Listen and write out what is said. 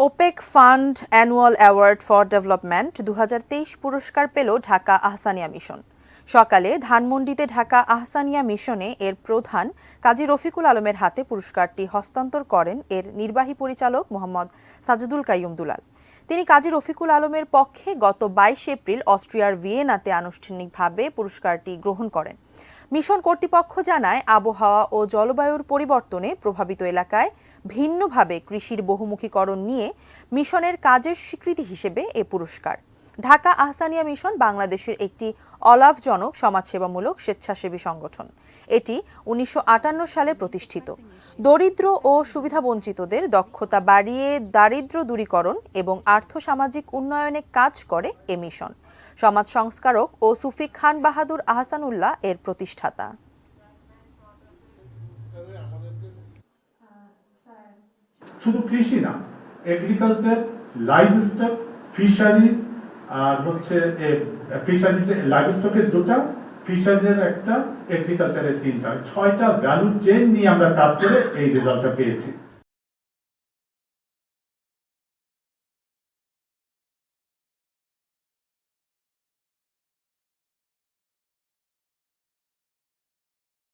Opaque fund annual award for development 2023 পুরস্কার পেল Dhaka Ahsania mission. সকালে ধানমন্ডিতে ঢাকা আহসানিয়া মিশনে এর প্রধান কাজী রফিকুল আলমের হাতে পুরস্কারটি হস্তান্তর করেন এর নির্বাহী পরিচালক মোহাম্মদ সাজেদুল কাইয়ুম দুলাল। তিনি কাজী রফিকুল আলমের পক্ষে গত 22 এপ্রিল অস্ট্রিয়ার ভিয়েনাতে আনুষ্ঠানিকভাবে পুরস্কারটি গ্রহণ করেন। মিশন কর্তৃপক্ষ জানায়, আবহাওয়া ও জলবায়ুর পরিবর্তনে প্রভাবিত এলাকায় ভিন্নভাবে কৃষির বহুমুখীকরণ নিয়ে মিশনের কাজের স্বীকৃতি হিসেবে এ পুরস্কার। ঢাকা আহসানিয়া মিশন বাংলাদেশের একটি অলাভজনক সমাজসেবামূলক স্বেচ্ছাসেবী সংগঠন। এটি 1958 সালে প্রতিষ্ঠিত। দরিদ্র ও সুবিধাবঞ্চিতদের দক্ষতা বাড়িয়ে দারিদ্র্য দূরীকরণ এবং আর্থসামাজিক উন্নয়নে কাজ করে এ মিশন। সমাজ সংস্কারক ও সুফি খান বাহাদুর আহসানুল্লাহ এর প্রতিষ্ঠাতা। শুধু কৃষি না, এগ্রিকালচার, লাইভস্টক, ফিশারিজ, আর হচ্ছে ফিশারিজ লাইভস্টকের দুটা, ফিশারিজের একটা, এগ্রিকালচারের তিনটা, 6টা ভ্যালু চেইন নিয়ে আমরা কাজ করে এই রেজাল্টটা পেয়েছি।